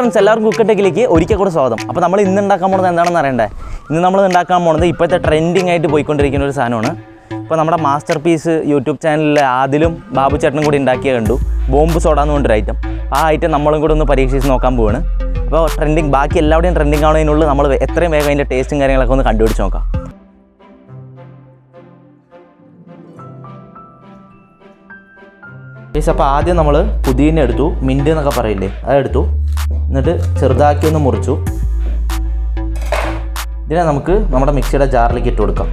Friends, എല്ലാവർക്കും cook ടെക്കിലേക്ക് ഒരിക്കൽ കൂടെ സ്വാഗതം. അപ്പോൾ നമ്മൾ ഇന്ന് ഉണ്ടാക്കാൻ പോകുന്നത് എന്താണെന്ന് അറിയണ്ടേ? ഇന്ന് നമ്മൾ ഉണ്ടാക്കാൻ പോകുന്നത് ഇപ്പോഴത്തെ ട്രെൻഡിങ് ആയിട്ട് പോയിക്കൊണ്ടിരിക്കുന്ന ഒരു സാധനമാണ്. ഇപ്പോൾ നമ്മുടെ മാസ്റ്റർ പീസ് യൂട്യൂബ് ചാനലിൽ ആദിലും ബാബു ചേട്ടനും കൂടി ഉണ്ടാക്കിയ കണ്ടു, ബോംബ് സോഡ എന്ന് പറഞ്ഞൊരു ഐറ്റം. ആ ഐറ്റം നമ്മളും കൂടെ ഒന്ന് പരീക്ഷിച്ച് നോക്കാൻ പോവാണ്. അപ്പോൾ ട്രെൻഡിങ്, ബാക്കി എല്ലാവരുടെയും ട്രെൻഡിങ് ആവുന്നതിനുള്ളിൽ നമ്മൾ എത്രയും വേഗം അതിൻ്റെ ടേസ്റ്റും കാര്യങ്ങളൊക്കെ ഒന്ന് കണ്ടുപിടിച്ച് നോക്കാം. അപ്പോൾ ആദ്യം നമ്മൾ പുതിന എടുത്തു, മിൻറ്റ് എന്നൊക്കെ പറയില്ലേ, അതെടുത്തു. എന്നിട്ട് ചെറുതാക്കി ഒന്ന് മുറിച്ചു. ഇതിനെ നമുക്ക് നമ്മുടെ മിക്സിയുടെ ജാറിലേക്ക് ഇട്ട് കൊടുക്കാം.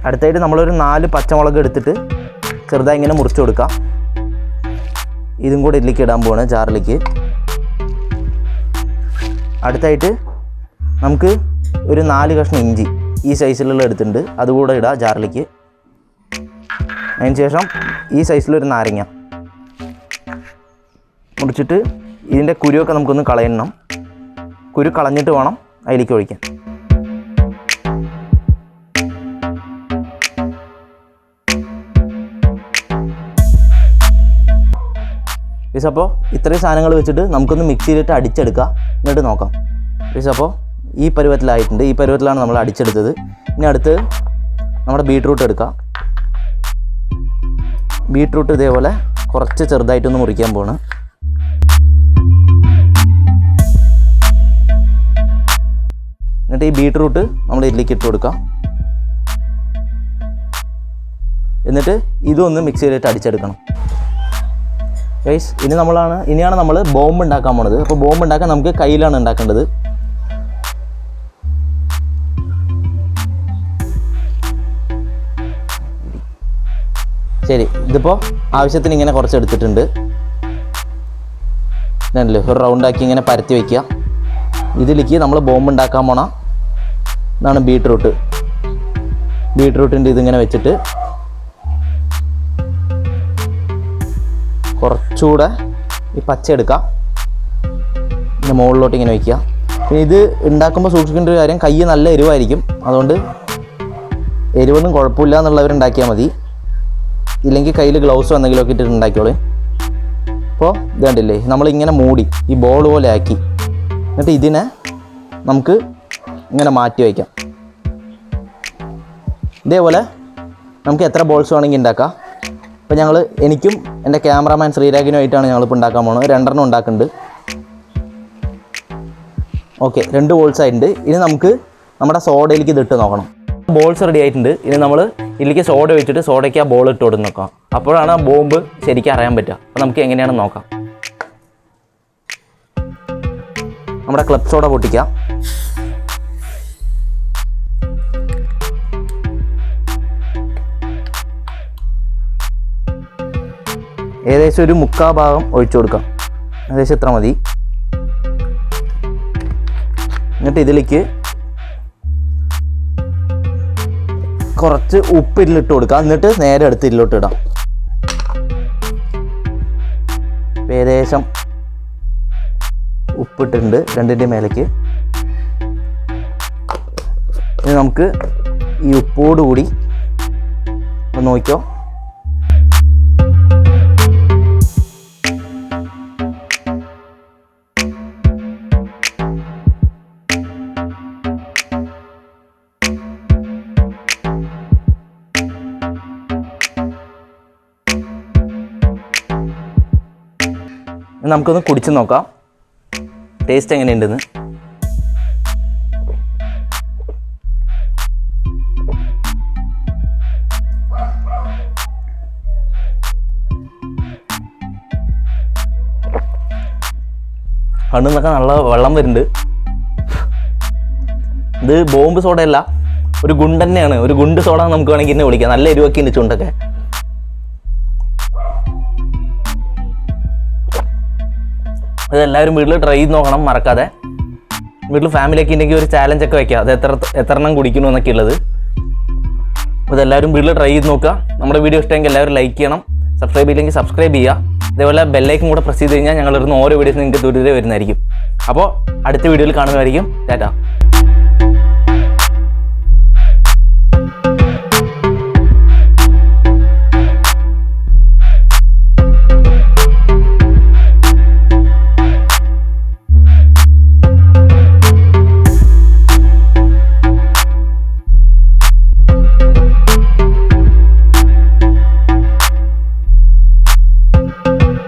അടുത്തായിട്ട് നമ്മളൊരു 4 പച്ചമുളക് എടുത്തിട്ട് ചെറുതായി ഇങ്ങനെ മുറിച്ച് കൊടുക്കാം. ഇതും കൂടെ ഇതിലേക്ക് ഇടാൻ പോവാണ്, ജാറിലേക്ക്. അടുത്തായിട്ട് നമുക്ക് ഒരു 4 കഷ്ണം ഇഞ്ചി ഈ സൈസിലുള്ള എടുത്തിട്ടുണ്ട്, അതുകൂടെ ഇടാം ജാറിലേക്ക്. അതിന് ശേഷം ഈ സൈസിലൊരു നാരങ്ങ മുറിച്ചിട്ട് ഇതിൻ്റെ കുരുവൊക്കെ നമുക്കൊന്ന് കളയണം. കുരു കളഞ്ഞിട്ട് വേണം അതിലേക്ക് ഒഴിക്കാൻ. അപ്പോൾ ഇത്രയും സാധനങ്ങൾ വെച്ചിട്ട് നമുക്കൊന്ന് മിക്സിയിലിട്ട് അടിച്ചെടുക്കാം, എന്നിട്ട് നോക്കാം. അപ്പോൾ ഈ പരുവത്തിലായിട്ടുണ്ട്. ഈ പരുവത്തിലാണ് നമ്മൾ അടിച്ചെടുത്തത്. ഇനി അടുത്ത് നമ്മുടെ ബീട്രൂട്ട് എടുക്കാം. ബീട്രൂട്ട് ഇതേപോലെ കുറച്ച് ചെറുതായിട്ടൊന്ന് മുറിക്കാൻ പോവാണ്. എന്നിട്ട് ഈ ബീട്രൂട്ട് നമ്മൾ ഇതിലേക്ക് ഇട്ട് കൊടുക്കാം. എന്നിട്ട് ഇതൊന്ന് മിക്സിയിലിട്ട് അടിച്ചെടുക്കണം. ഗൈസ്, ഇനിയാണ് നമ്മൾ ബോംബ് ഉണ്ടാക്കാൻ പോണത്. അപ്പോൾ ബോംബ് ഉണ്ടാക്കാൻ നമുക്ക് കയ്യിലാണ് ഉണ്ടാക്കേണ്ടത്. ശരി, ഇതിപ്പോൾ ആവശ്യത്തിന് ഇങ്ങനെ കുറച്ച് എടുത്തിട്ടുണ്ട്. ഇതല്ലേ, ഒരു റൗണ്ടാക്കി ഇങ്ങനെ പരത്തി വയ്ക്കുക. ഇതിലേക്ക് നമ്മൾ ബോംബ് ഉണ്ടാക്കാൻ പോണ ഇതാണ് ബീട്രൂട്ടിൻ്റെ ഇതിങ്ങനെ വെച്ചിട്ട് കുറച്ചുകൂടെ ഈ പച്ച എടുക്കാം. പിന്നെ മുകളിലോട്ട് ഇങ്ങനെ വയ്ക്കുക. പിന്നെ ഇത് ഉണ്ടാക്കുമ്പോൾ സൂക്ഷിക്കേണ്ട ഒരു കാര്യം, കൈ നല്ല എരിവായിരിക്കും. അതുകൊണ്ട് എരിവൊന്നും കുഴപ്പമില്ല എന്നുള്ളവരുണ്ടാക്കിയാൽ മതി. ഇല്ലെങ്കിൽ കയ്യിൽ ഗ്ലൗസ് എന്തെങ്കിലുമൊക്കെ ഇട്ടിട്ട് ഉണ്ടാക്കിയോളൂ. അപ്പോൾ ഇത് കണ്ടില്ലേ, നമ്മളിങ്ങനെ മൂടി ഈ ബോൾ പോലെ ആക്കി. എന്നിട്ട് ഇതിനെ നമുക്ക് ഇങ്ങനെ മാറ്റി വയ്ക്കാം. ഇതേപോലെ നമുക്ക് എത്ര ബോൾസ് വേണമെങ്കിൽ ഉണ്ടാക്കാം. അപ്പോൾ എനിക്കും എൻ്റെ ക്യാമറാമാൻ ശ്രീരാഗിനുമായിട്ടാണ് ഞങ്ങളിപ്പോൾ ഉണ്ടാക്കാൻ പോകുന്നത്. 2 ഉണ്ടാക്കുന്നുണ്ട്. ഓക്കെ, 2 ബോൾസ് ആയിട്ടുണ്ട്. ഇനി നമുക്ക് നമ്മുടെ സോഡയിലേക്ക് ഇതിട്ട് നോക്കണം. ബോൾസ് റെഡി ആയിട്ടുണ്ട്. ഇനി നമ്മൾ ഇതിലേക്ക് സോഡ വെച്ചിട്ട് സോഡയ്ക്ക് ആ ബോൾ ഇട്ട് കൊടുത്ത് നോക്കാം. അപ്പോഴാണ് ആ ബോംബ് ശരിക്കും അറിയാൻ പറ്റുക. അപ്പോൾ നമുക്ക് എങ്ങനെയാണെന്ന് നോക്കാം. നമ്മുടെ ക്ലബ് സോഡ പൊട്ടിക്കാം. ഏകദേശം ഒരു 3/4 ഭാഗം ഒഴിച്ചു കൊടുക്കാം. ഏകദേശം ഇത്ര മതി. എന്നിട്ട് ഇതിലേക്ക് കുറച്ച് ഉപ്പ് ഇതിലിട്ട് കൊടുക്കാം. എന്നിട്ട് നേരെ എടുത്ത് ഇതിലോട്ട് ഇടാം. ഏകദേശം ഉപ്പിട്ടിട്ടുണ്ട് 2ൻ്റെ മേലേക്ക്. ഇനി നമുക്ക് ഈ ഉപ്പോടുകൂടി ഒന്ന് നോക്കിയോ. നമുക്കൊന്ന് കുടിച്ച് നോക്കാം ടേസ്റ്റ് എങ്ങനെയുണ്ടെന്ന്. കണ്ണിന്നൊക്കെ നല്ല വെള്ളം വരുന്നുണ്ട്. ഇത് ബോംബ് സോഡയല്ല, ഒരു ഗുണ്ട് തന്നെയാണ്. ഒരു ഗുണ്ട് സോഡ നമുക്ക് വേണമെങ്കിൽ ഇന്നെ വിളിക്കാം. നല്ല എരിവൊക്കെ ഉണ്ട് ചുണ്ടൊക്കെ. ഇതെല്ലാവരും വീട്ടിൽ ട്രൈ ചെയ്ത് നോക്കണം, മറക്കാതെ. വീട്ടിൽ ഫാമിലിയൊക്കെ ഉണ്ടെങ്കിൽ ഒരു ചാലഞ്ചൊക്കെ വയ്ക്കുക, അത് എത്ര എണ്ണം കുടിക്കുന്നു എന്നൊക്കെ ഉള്ളത്. അപ്പോൾ ഇതെല്ലാവരും വീട്ടിൽ ട്രൈ ചെയ്ത് നോക്കുക. നമ്മുടെ വീഡിയോ ഇഷ്ടമെങ്കിൽ എല്ലാവരും ലൈക്ക് ചെയ്യണം. സബ്സ്ക്രൈബ് ചെയ്യില്ലെങ്കിൽ സബ്സ്ക്രൈബ് ചെയ്യുക. ഇതേപോലെ ബെല്ലൈക്കും കൂടെ പ്രസ് ചെയ്ത് കഴിഞ്ഞാൽ ഞങ്ങളിരുന്ന് ഓരോ വീഡിയോസ് നിങ്ങൾക്ക് ദൂരെ വരുന്നതായിരിക്കും. അപ്പോൾ അടുത്ത വീഡിയോയിൽ കാണുന്നതായിരിക്കും. ടാറ്റാ.